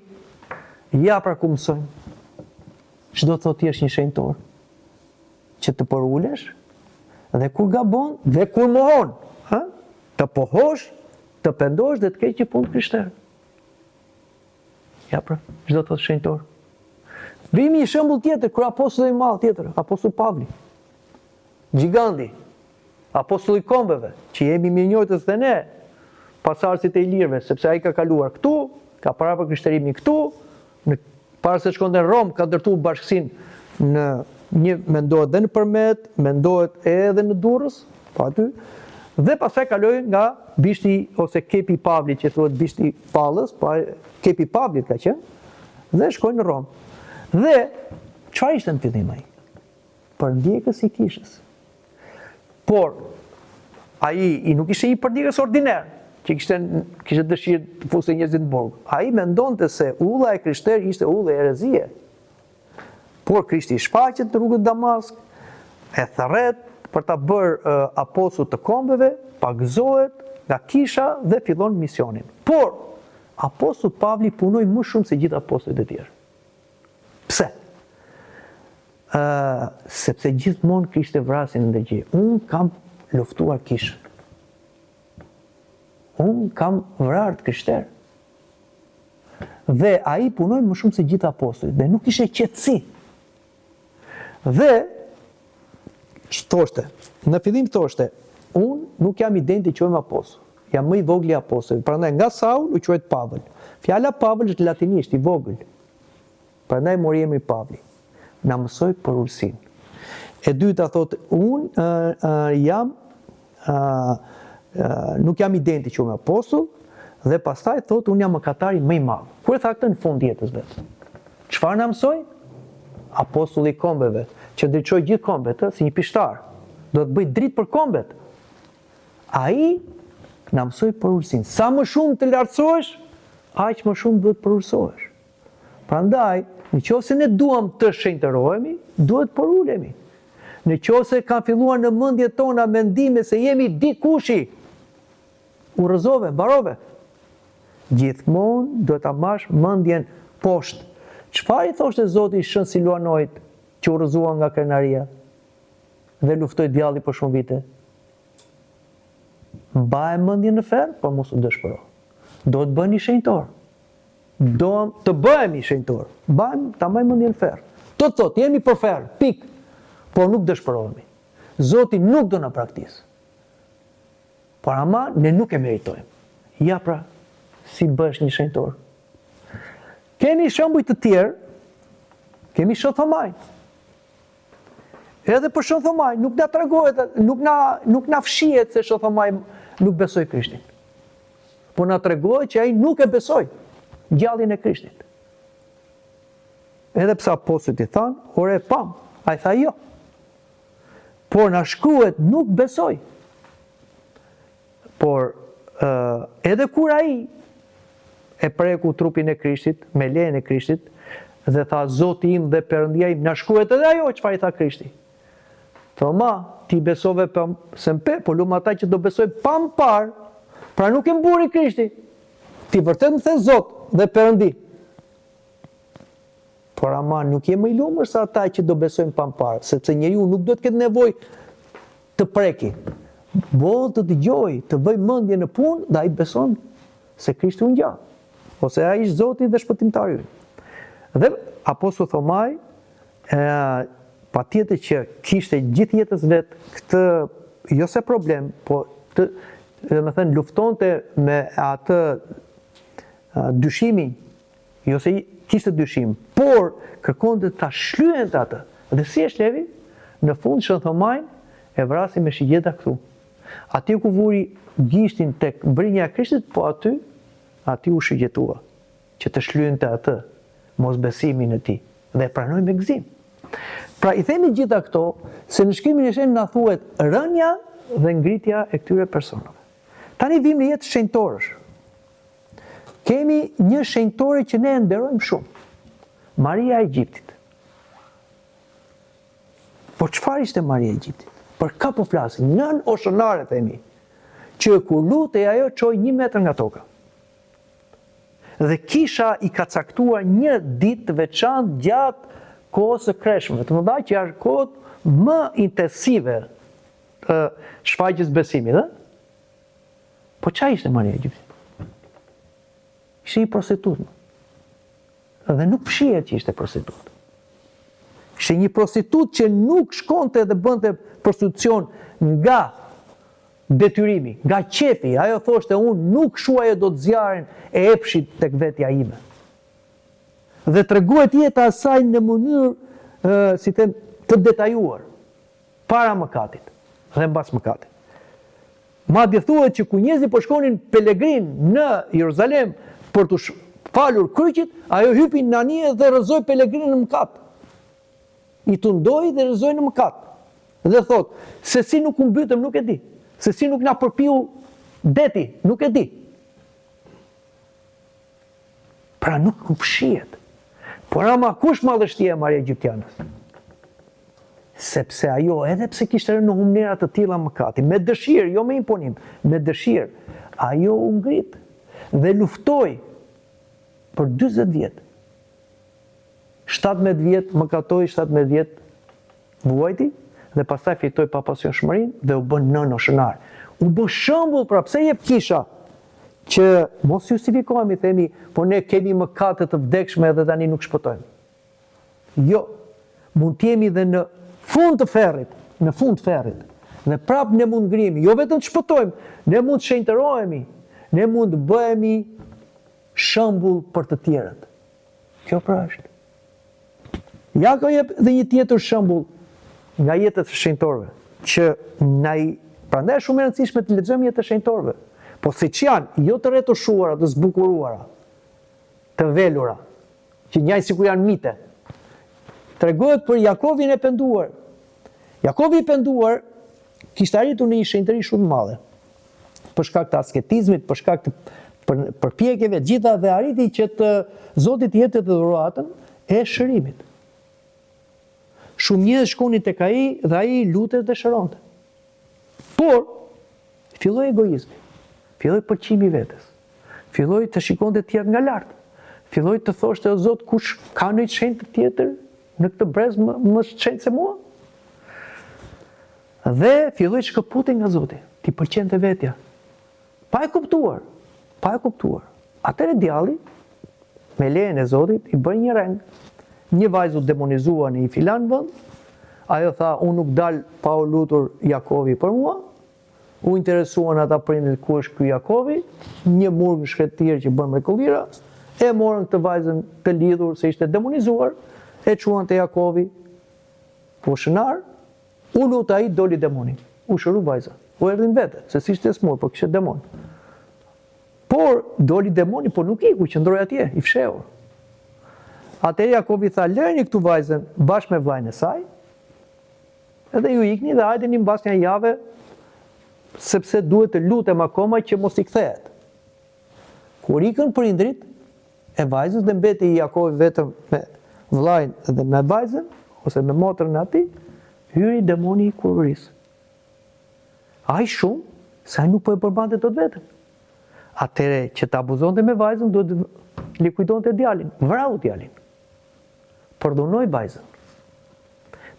Ja pra ku mësojmë. Çdo të thotë është një shenjtor, që të porulesh, dhe kur gabon, dhe kur mohon, të pohosh, të pendosh dhe të keq që punë krishterë. Ja pra, çdo të thotë shenjtor. Vimi një shembull tjetër, kur apostulli i madh tjetër, apostull Pavli, giganti, apostulli i kombeve, që jemi mirënjohës dhe ne, pasardhësit e ilirëve, sepse ai ka kaluar këtu, ka para për krishterimin këtu, para se shkonte në Rom, ka ndërtuar bashkësinë në një, mendohet dhe në Përmet, mendohet edhe në Durrës, po aty, dhe pastaj kaloi nga bishti ose kepi i Pavlit, që thuhet bishti i Pallës, po kepi i Pavlit ka qenë, dhe shkoi në Rom. Dhe çfarë ishte në fillim ai? Përndjekës i kishës. Por ai nuk ishte një përndjekës ordiner, që kishte dëshirë të fusë njerëzit në burg. Ai mendonte se ulla e krishterë ishte ulla e herezie. Por Krishti i shfaqet në rrugën Damask, e thërret për ta bërë apostull të kombeve, pagëzohet nga kisha dhe fillon misionin. Por apostull Pavli punoi më shumë se gjithë apostujt e tjerë. Pse? Sepse gjithmonë kishte vrasin në ndërgjegje. Unë kam luftuar kishën. Unë kam vrarë të krishterë. Dhe ai punoi më shumë se gjithë apostujt dhe nuk ishte qetësi. Dhe thoshte, në fillim thoshte, unë nuk jam i den të quhem apostull. Jam më i vogël i apostujve. Prandaj nga Saul u quhet Pavël. Fjala Pavël është latinisht, i vogël. Prandaj mori emri Pavli. Na mësoi për ursin. E dyta thotë, unë nuk jam i den të quhem apostull, dhe pastaj thotë, unë jam mëkatari më i madh. Kur e tha këtë në fund jetës vet? Çfarë na mësoi? Apostulli i kombeve, që ndriçoi gjithë kombet, si një pishtar. Do të bëj dritë për kombet. Ai na mësoi për ursin. Sa më shumë të lartësohesh, aq më shumë duhet për ursohesh. Prandaj, nëse ne duam të shenjtërohemi, duhet për ulemi. Nëse ka filluar në mendjet tona mendime se jemi dikushi, urrëzove, mbarove. Gjithmonë duhet ta marrësh mendjen poshtë. Çfarë i thoshte Zoti Shën Siluanojt që urrëzua nga krenaria dhe luftoi djalli për shumë vite? Mbaje mendjen në ferr, por mos u dëshpëro. Do të bëni shenjtor. Do të bëhemi shenjtor. Ta mbajmë mendjen në ferr. Do të thotë, jemi për ferr, pik. Por nuk dëshpërohemi. Zoti nuk do na braktis. Por ama ne nuk e meritojmë. Ja pra, si bësh një shenjtor. Kemi shembuj të tjerë, kemi Shën Thomaj. Edhe për Shën Thomaj nuk na tregohet, nuk na fshihet se Shën Thomaj nuk besoi Krishtin. Po na tregohet që ai nuk e besoi gjalljen e Krishtit. Edhe pse apostujt i thanë, ore pam, ai tha jo. Por na shkruhet nuk besoi. Por edhe kur ai e preku trupin e Krishtit, me lejen e Krishtit, dhe tha, Zoti im dhe Perëndia im, na shkruhet edhe ajo çfarë i tha Krishti. Thoma, ti besove se mpe, po lum ata që do besoj pa më parë, pra nuk e mburi Krishti. Ti vërtet më the Zot dhe Perëndi. Por ama nuk je më i lumur se ata që do besojnë pa më parë, sepse njeriu nuk do të ketë nevojë të preki. Vol të dëgjoj, të bëj mendje në punë, dhe ai beson se Krishti u ngjall, ose ai është Zoti dhe shpëtimtari ynë. Dhe apostulli Thomaj, patjetër që kishte gjithë jetës vet këtë, jo se problem, po domethënë luftonte me atë dyshimin, jo se kishte dyshim, por kërkonte ta shlyente atë. Dhe si e shlevi? Në fund Shën Thomajn e vrasi me shigjeta këtu. Aty ku vuri gishtin tek mbrinja e Krishtit, po aty u shigjetua, që të shlyente atë mosbesimin e tij dhe e pranoi me gëzim. Pra i themi gjitha këto se në Shkrimin e Shenjtë na thuhet rënja dhe ngritja e këtyre personave. Tani vim në jetë shenjtorësh. Kemi një shenjtore që ne e nderojmë shumë. Maria e Egjiptit. Po çfarë ishte Maria e Egjiptit? Për ka po flasim? Nën oshënare themi, që kur lutej ajo çoi 1 metër nga toka. Dhe kisha i ka caktuar një ditë të veçantë gjatë kohës së kreshme, të mëdha që janë kohët më intensive të shfaqjes besimit, ëh? Po çfarë ishte Maria e Egjiptit? Ishte një prostitutë. Dhe nuk fshihet që ishte prostitutë. Ishte një prostitutë që nuk shkonte dhe bënte prostitucion nga detyrimi, nga qefi. Ajo thoshte, unë nuk shuaj do të zjarrin e epshit tek vetja ime. Dhe treguhet jeta e saj në mënyrë si them të detajuar, para mëkatit dhe mbas mëkatit. Madje thuhet që kur njerëzit po shkonin pelegrin në Jeruzalem për të falur kryqit, ajo hypi në anije dhe rrëzoi pelegrin në mëkat. I tundoi dhe rrëzoi në mëkat. Dhe thot, se si nuk u mbytëm nuk e di. Se si nuk na përpiu deti, nuk e di. Pra nuk u fshihet. Por ama kush madhështia e Maria Egjiptianës? Sepse ajo, edhe pse kishte rënë në humnera të tilla mëkati, me dëshirë, jo me imponim, me dëshirë, ajo u ngrit dhe luftoi për 40 vjet. 17 vjet mëkatoi, 17 vjet vuajti dhe pastaj fitoi papasionshmërinë dhe u bën nën oshënar. U bë shembull, pra pse jep kisha? që mos justifikohemi, themi, po ne kemi mëkate të vdekshme dhe tani nuk shpëtojmë. Jo, mund t'jemi dhe në fund të ferrit, dhe prap ne mund ngrihemi, jo vetëm të shpëtojmë, ne mund të shenjtërohemi, ne mund të bëhemi shembull për të tjerët. Kjo pra është. Ja ka jep dhe një tjetër shembull nga jetët e shenjtorëve, që prandaj është shumë e rëndësishme të lexojmë jetët e shenjtorëve. Po siç janë, jo të retushuara, të zbukuruara, të velura, që njajtë sikur janë mite. Tregohet për Jakovin e penduar. Jakovi i penduar kishte arritur në një shenjtëri shumë të madhe. Për shkak të asketizmit, për shkak të përpjekjeve gjitha dhe arriti që të Zotit jepte të dhuratën e shërimit. Shumë njerëz shkonin tek ai dhe ai lutet dhe shëronte. Por filloi egoizmi, filloi pëlqimi i vetes. Filloi të shikonte të tjerë nga lart. Filloi të thoshte o Zot, kush ka një shenjtë tjetër në këtë brez më shenjtë se mua? Dhe filloi shkëputej nga Zoti. Ti pëlqente vetja. Pa e kuptuar. Atëherë djalli, me lejen e Zotit, i bëri një reng. Një vajzë u demonizua në një filan vend. Ajo tha, unë nuk dal pa u lutur Jakovi për mua. U interesuan ata prindit ku është ky Jakovi, një murg shkretir që bën mrekullira, e morën këtë vajzën të lidhur se ishte demonizuar, e çuan te Jakovi, po shënar, u lut ai, doli demoni. U shëru vajza. U erdhin vete, se si ishte smur, po kishte demon. Por doli demoni, por nuk iku, qëndroi atje, i fshehur. Atëherë Jakovi tha, lërni këtu vajzën bashkë me vllajën e saj, edhe ju ikni dhe hajdeni mbas një jave, sepse duhet të lutem akoma që mos i kthehet. Kur ikën prindrit e vajzës dhe mbeti Jakovi vetëm me vllajën dhe me vajzën, ose me motrën e atij, hyri demoni i kurrërisë. Ai shumë, se ai nuk po e përbante dot vetën. Atëherë që të abuzonte me vajzën, duhet të likuidonte djalin, vrau djalin. Përdhunoi vajzën.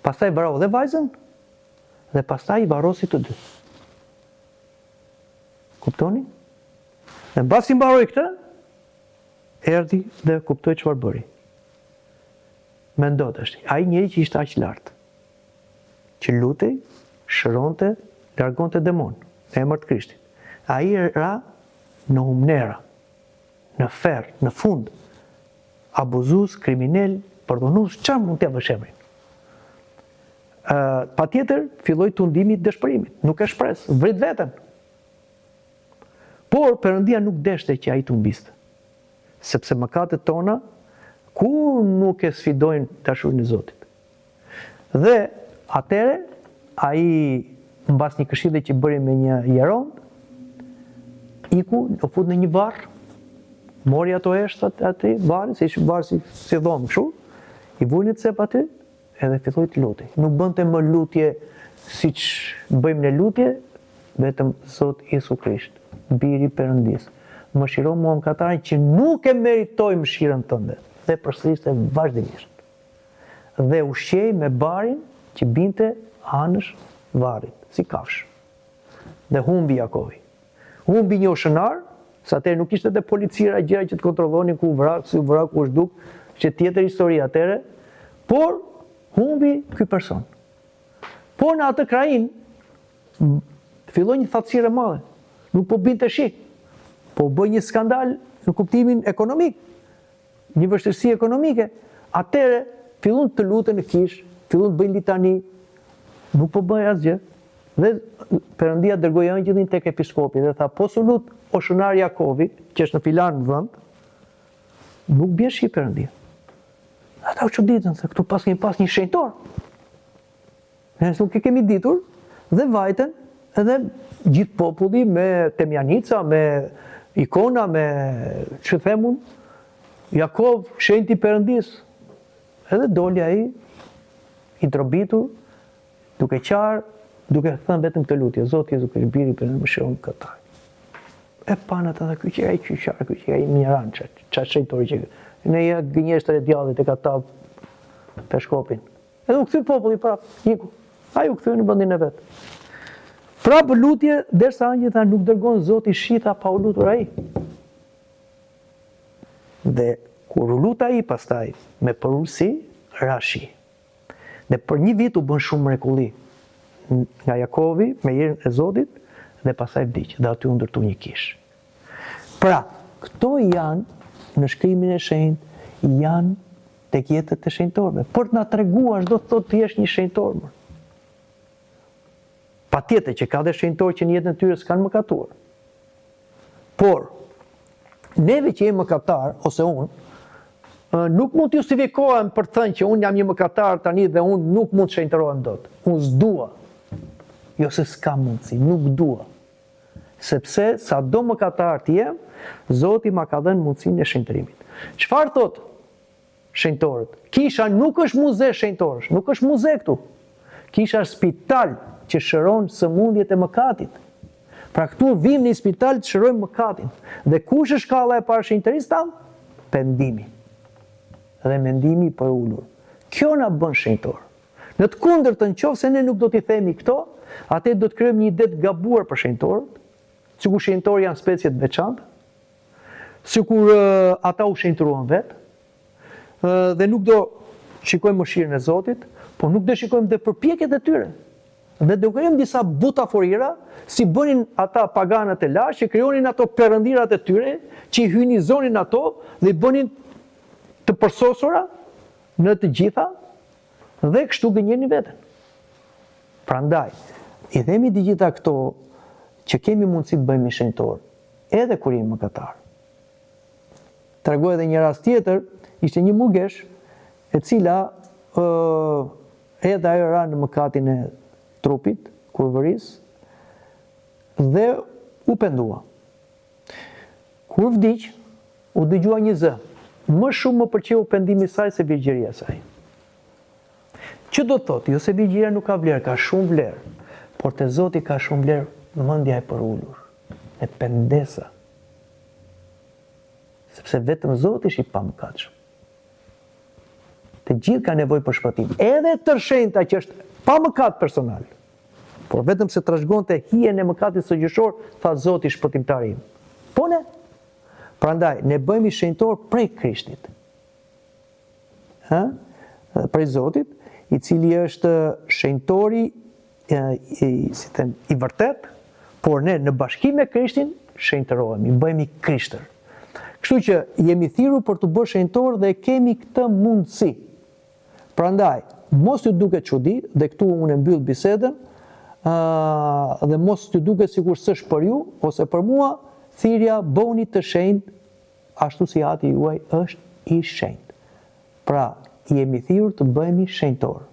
Pastaj vrau dhe vajzën, dhe pastaj i varrosi të dy. Kuptoni? Dhe mbasi mbaroi këtë, erdhi dhe kuptoi çfarë bëri. Mendo tash, ai njeri që ishte aq lart, që lutej, shëronte, largonte demon, në emër të Krishtit. Ai ra në humnera, në ferr, në fund, abuzues, kriminal, përdhunues, çfarë mund të vësh emrin. Patjetër filloi tundimi i dëshpërimit, nuk e shpres, vrit veten. Por Perëndia nuk deshte që ai të humbiste, sepse mëkatet tona kur nuk e sfidojnë dashurinë e Zotit. Dhe atëre ai mbas një këshille që bëri me një jerond, iku, u fut në një varr, mori ato eshtrat aty, varri, se ishte varri si dhomë kështu, i vuni të cep aty, edhe filloi të lutej. Nuk bënte më lutje siç bëjmë ne lutje, vetëm Zot Jezu Krisht, biri i Perëndis. Mëshiro mua mëkatarin që nuk e meritoj mëshirën tënde, dhe përsëriste vazhdimisht. Dhe ushqej me barin që binte anësh varrit, si kafsh. Dhe humbi Jakovi. Humbi një ushënar, sa atëherë nuk ishte dhe policira gjëra që të kontrollonin ku vrak, si vrak, ku është duk, që tjetër histori atëherë, por humbi ky person. Por në atë krahin filloi një thatësirë e madhe. Nuk po binte shik, po bëj një skandal në kuptimin ekonomik, një vështirësi ekonomike. Atëherë fillon të lutën në kish, fillon të bëjnë litani, nuk po bëj asgjë. Dhe Perëndia dërgoi angjëllin tek episkopi dhe tha, po su lut o shënar Jakovi, që është në filan vend, nuk bie shi Perëndia. Ata u çuditën se këtu kemi pas një shenjtor. Ne nuk e kemi ditur dhe vajten edhe gjithë populli me temjanica, me ikona, me që themun, Jakov, shenjti Perëndis. Edhe doli ai i drobitur, duke qarë, duke thënë vetëm këtë lutje, Zoti Jezu Krisht, biri Perëndis, mëshiron këta. E panat edhe ky që ai qyqar, ky që ai miran, çfarë shenjtori që në ja gënjeshtër e djallit e ka tap peshkopin. Edhe u kthy populli prap, iku. Ai u kthye në vendin e vet. Pra për lutje, derisa angjëlli tha nuk dërgon Zoti shita pa u lutur ai. Dhe kur u lut ai pastaj me përulsi, rashi. Dhe për një vit u bën shumë mrekulli nga Jakovi me hirin e Zotit dhe pastaj vdiq dhe aty u ndërtu një kish. Pra, këto janë në shkrimin e shenjtë, janë tek jetët e shenjtorëve. Për të na treguar çdo të thotë ti je një shenjtor. Patjetër që ka dhe shenjtorë që në jetën e tyre s'kanë mëkatuar. Por neve që jemi mëkatar ose unë, nuk mund të justifikohem për të thënë që unë jam një mëkatar tani dhe unë nuk mund të shenjtërohem dot. Unë s'dua. Jo se s'ka mundësi, nuk dua. Sepse sa do mëkatar të jem, Zoti ma ka dhënë mundësinë e shenjtërimit. Çfarë thot shenjtorët? Kisha nuk është muze shenjtorësh, nuk është muze këtu. Kisha është spital që shëron sëmundjet e mëkatit. Pra këtu vim në spital të shërojmë mëkatin. Dhe kush është shkalla e parë shenjtërisë tam? Pendimi. Dhe mendimi i përulur. Kjo na bën shenjtor. Në të kundërtën, nëse ne nuk do t'i themi këto, atë do të krijojmë një ide të gabuar për shenjtorët, sikur shenjtorë janë specie të veçantë, sikur ata u shenjtëruan vetë, dhe nuk do shikojmë mëshirën e Zotit, por nuk do shikojmë dhe përpjekjet e tyre. Dhe do krijojmë disa butaforira, si bënin ata paganët e lashtë, që krijonin ato perëndirat e tyre, që i hyjnizonin ato dhe i bënin të përsosura në të gjitha dhe kështu gënjeni veten. Prandaj, i themi të gjitha këto që kemi mundësi të bëjmë shenjtor, edhe kur jemi mëkatar. Tregoj edhe një rast tjetër, ishte një murgesh e cila edhe ajo ra në mëkatin e trupit, kurvëris, dhe u pendua. Kur vdiq, u dëgjua një zë. Më shumë më pëlqeu pendimi i saj se virgjëria e saj. Që do të thotë, jo se virgjëria nuk ka vlerë, ka shumë vlerë, por te Zoti ka shumë vlerë mendja e përulur, e pendesa. Sepse vetëm Zoti është i pamëkatshëm. Të gjithë ka nevojë për shpëtim, edhe tërshenjta që është pa mëkat personal. Por vetëm se trashëgonte hijen e mëkatit sëgjëshor, tha Zoti shpëtimtari im. Po ne? Prandaj, ne bëhemi shenjtor prej Krishtit. Prej Zotit, i cili është shenjtori i vërtet, por ne në bashkim me Krishtin shenjtërohemi, bëhemi Krishtër. Kështu që jemi thirrur për të bërë shenjtor dhe kemi këtë mundësi. Prandaj, mos t'ju duket çudi, dhe këtu unë mbyll bisedën, dhe mos t'ju duket sikur s'është për ju ose për mua, thirrja bëuni të shenjtë ashtu si Ati juaj është i shenjtë. Pra, jemi thirrur të bëhemi shenjtor.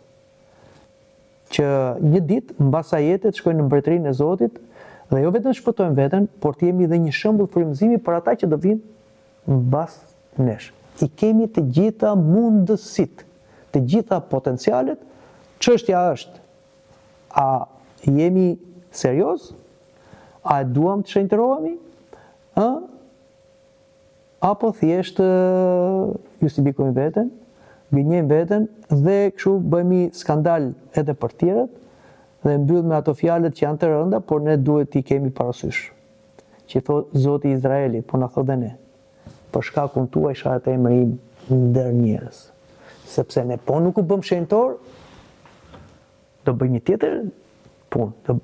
Që një ditë mbas asaj jete të shkojnë në mbretërinë e Zotit dhe jo vetëm shpëtojmë veten, por të jemi edhe një shembull frymëzimi për ata që do vinë mbas nesh. I kemi të gjitha mundësitë, të gjitha potencialet. Çështja është, a jemi serioz? A duam të shenjtërohemi? Apo thjesht justifikojmë veten, gënjejmë veten dhe kështu bëhemi skandal edhe për tjerët dhe mbyll me ato fjalët që janë të rënda, por ne duhet t'i kemi parasysh. Që thot Zoti i Izraelit, po na thot dhe ne, për shkakun tuaj shahet emri im ndër njerëz. Sepse ne po nuk u bëm shenjtor, do bëjmë një tjetër punë, do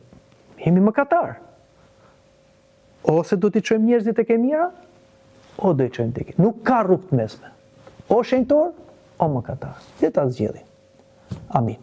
jemi mëkatar. Ose do t'i çojmë njerëzit tek e mira, o do i çojmë tek. Nuk ka rrugë të mesme. O shenjtor, o mëkatar. Dhe ta zgjidhim. Amin.